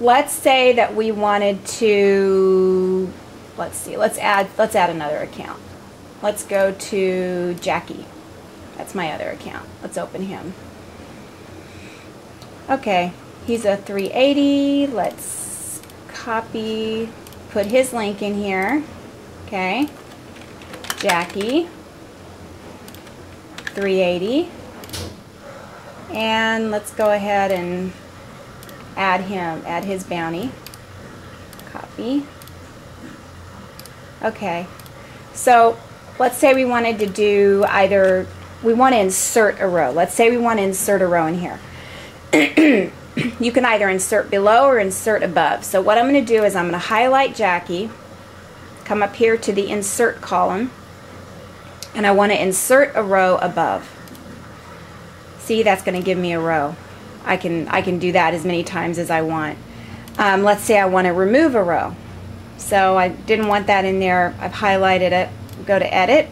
let's say that we wanted to, let's see, let's add another account. Let's go to Jackie. That's my other account. Let's open him. Okay, he's a 380. Let's copy, put his link in here. Okay, Jackie, 380. And let's go ahead and add his bounty. Copy. Okay, so let's say we wanted to do either, we want to insert a row. Let's say we want to insert a row in here. You can either insert below or insert above. So what I'm going to do is I'm going to highlight Jackie, come up here to the insert column, and I want to insert a row above. See, that's going to give me a row. I can do that as many times as I want. Let's say I want to remove a row. So I didn't want that in there. I've highlighted it. Go to Edit.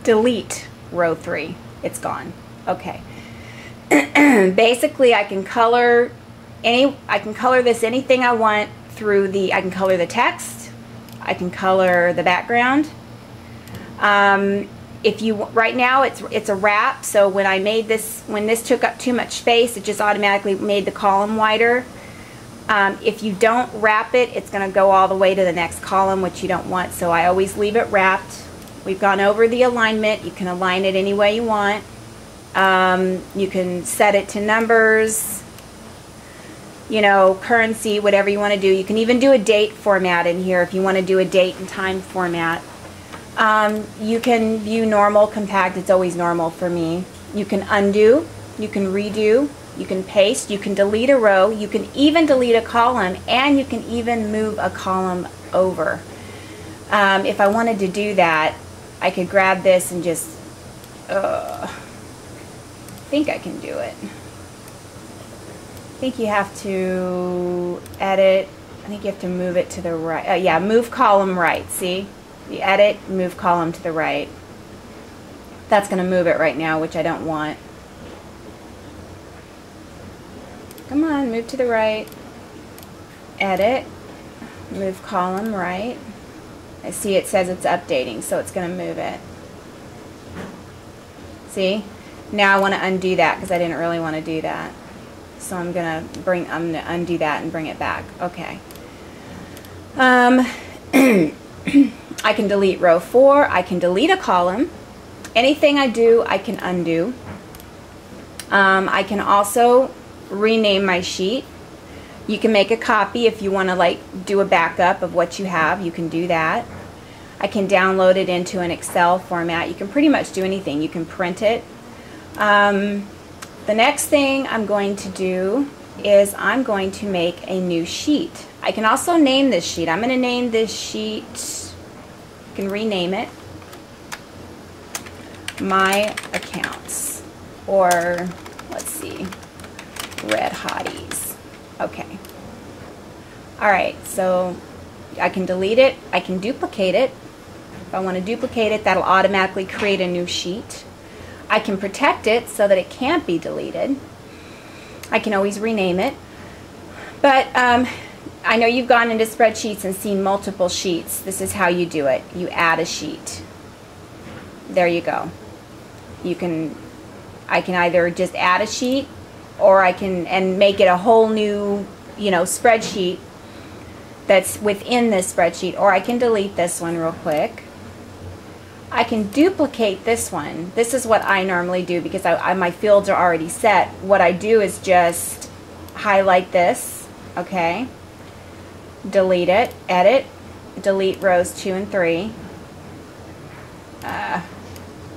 Delete row 3. It's gone. Okay. Basically, I can color this anything I want through the. I can color the text. I can color the background. If you right now it's a wrap, so when I made this, when this took up too much space, it just automatically made the column wider. If you don't wrap it, it's going to go all the way to the next column, which you don't want, so I always leave it wrapped. We've gone over the alignment. You can align it any way you want. You can set it to numbers, you know, currency, whatever you want to do. You can even do a date format in here if you want to do a date and time format. You can view normal, compact. It's always normal for me. You can undo, you can redo, you can paste, you can delete a row, you can even delete a column, and you can even move a column over. If I wanted to do that, I could grab this and just, I think I can do it. I think you have to edit, I think you have to move it to the right. Yeah, move column right, see? You edit, move column to the right. That's going to move it right now, which I don't want. Come on, move to the right. Edit, move column right. I see it says it's updating, so it's going to move it. See? Now I want to undo that because I didn't really want to do that. So I'm going to undo that and bring it back. Okay. I can delete row 4. I can delete a column. Anything I do, I can undo. I can also rename my sheet. You can make a copy if you want to like do a backup of what you have. You can do that. I can download it into an Excel format. You can pretty much do anything. You can print it. The next thing I'm going to do is I'm going to make a new sheet. I can also name this sheet. I'm going to name this sheet, you can rename it, My Accounts, or let's see, Red Hotties. Okay. Alright, so I can delete it. I can duplicate it. If I want to duplicate it, that'll automatically create a new sheet. I can protect it so that it can't be deleted. I can always rename it. But I know you've gone into Spreadsheets and seen multiple sheets. This is how you do it. You add a sheet. There you go. I can either just add a sheet, or I can make it a whole new, you know, spreadsheet that's within this spreadsheet, or I can delete this one real quick. I can duplicate this one. This is what I normally do because my fields are already set. What I do is just highlight this, okay, delete it, edit, delete rows 2 and 3.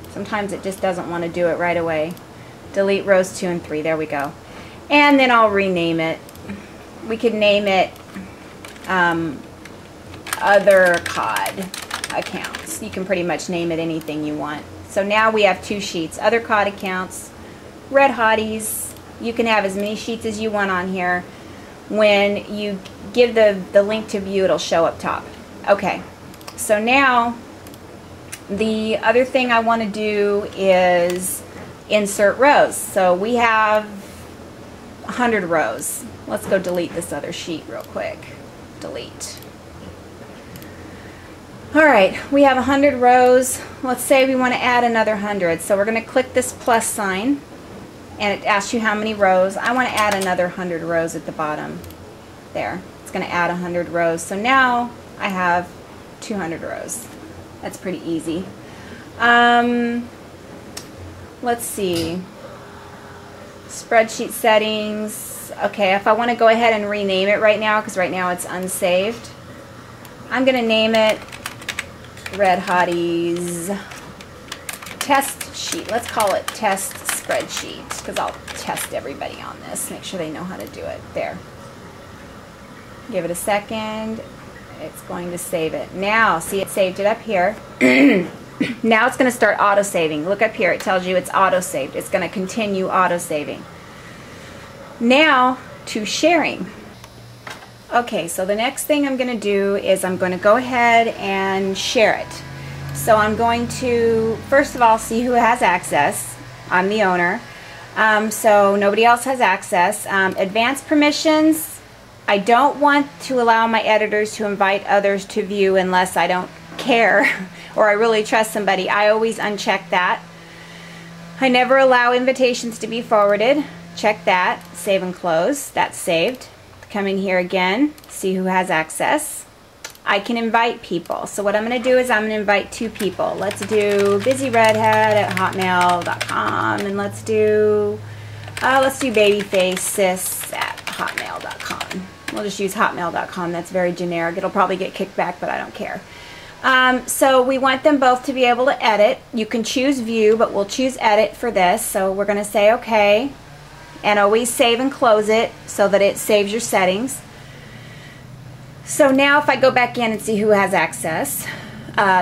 Sometimes it just doesn't want to do it right away. Delete rows 2 and 3, there we go. And then I'll rename it. We could name it Other COD Accounts. You can pretty much name it anything you want. So now we have 2 sheets, Other COD Accounts, Red Hotties. You can have as many sheets as you want on here. When you give the link to view, it'll show up top. Okay, so now the other thing I want to do is insert rows. So we have 100 rows. Let's go delete this other sheet real quick. Delete. Alright, we have 100 rows. Let's say we want to add another 100. So we're going to click this plus sign and it asks you how many rows. I want to add another 100 rows at the bottom. There. It's going to add 100 rows. So now I have 200 rows. That's pretty easy. Let's see. Spreadsheet settings. Okay, if I want to go ahead and rename it right now, because right now it's unsaved, I'm going to name it Red Hotties Test Sheet. Let's call it Test Spreadsheet, because I'll test everybody on this. Make sure they know how to do it. There. Give it a second. It's going to save it. Now, see, it saved it up here. Now it's going to start auto-saving. Look up here. It tells you it's auto-saved. It's going to continue auto-saving. Now to sharing. Okay, so the next thing I'm going to do is I'm going to go ahead and share it. So I'm going to, first of all, see who has access. I'm the owner. So nobody else has access. Advanced permissions. I don't want to allow my editors to invite others to view unless I don't care or I really trust somebody. I always uncheck that. I never allow invitations to be forwarded. Check that. Save and close. That's saved. Come in here again. See who has access. I can invite people. So what I'm going to do is I'm going to invite 2 people. Let's do busyredhead@hotmail.com and let's do babyfacesis@hotmail.com. We'll just use hotmail.com. That's very generic. It'll probably get kicked back, but I don't care. So we want them both to be able to edit. You can choose view, but we'll choose edit for this. So we're going to say okay, and always save and close it so that it saves your settings. So now if I go back in and see who has access,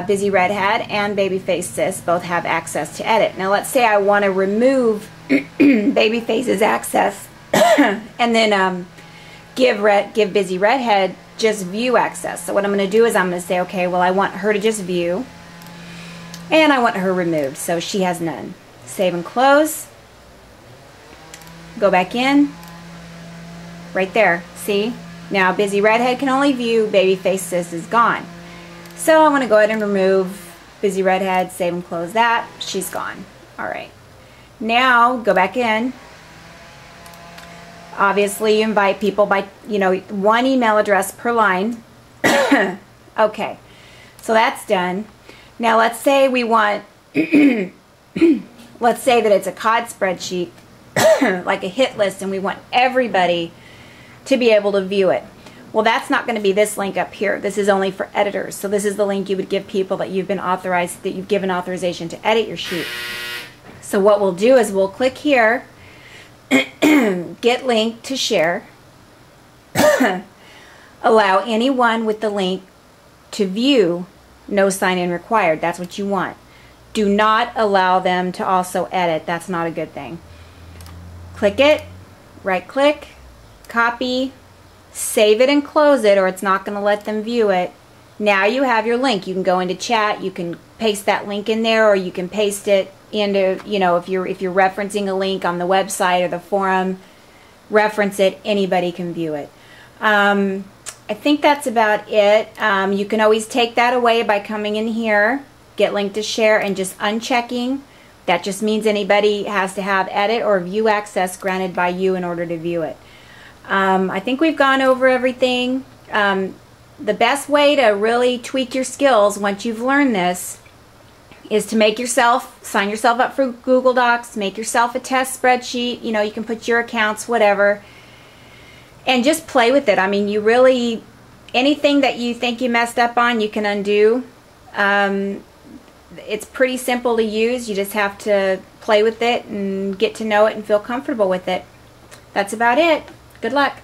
Busy Redhead and Babyface Sis both have access to edit. Now let's say I want to remove Babyface's access and then give Busy Redhead just view access. So what I'm going to do is I'm going to say, okay, well I want her to just view and I want her removed, so she has none. Save and close. Go back in. Right there. See? Now Busy Redhead can only view, Babyface Sis is gone. So I'm going to go ahead and remove Busy Redhead, save and close that. She's gone. Alright. Now go back in. Obviously, you invite people by, 1 email address per line. Okay, so that's done. Now let's say we want, let's say that it's a COD spreadsheet, like a hit list, and we want everybody to be able to view it. Well, that's not going to be this link up here. This is only for editors. So this is the link you would give people that you've been authorized, that you've given authorization to edit your sheet. So what we'll do is we'll click here, get link to share, allow anyone with the link to view, no sign in required. That's what you want. Do not allow them to also edit. That's not a good thing. Click it, right click, copy, save it and close it, or it's not going to let them view it. Now you have your link. You can go into chat, you can paste that link in there, or you can paste it into, if you're referencing a link on the website or the forum, reference it. Anybody can view it. I think that's about it. You can always take that away by coming in here, get link to share, and just unchecking. That just means anybody has to have edit or view access granted by you in order to view it. I think we've gone over everything. The best way to really tweak your skills once you've learned this is to sign yourself up for Google Docs, make yourself a test spreadsheet. You can put your accounts, whatever, and just play with it. I mean, anything that you think you messed up on, you can undo. It's pretty simple to use. You just have to play with it and get to know it and feel comfortable with it. That's about it. Good luck.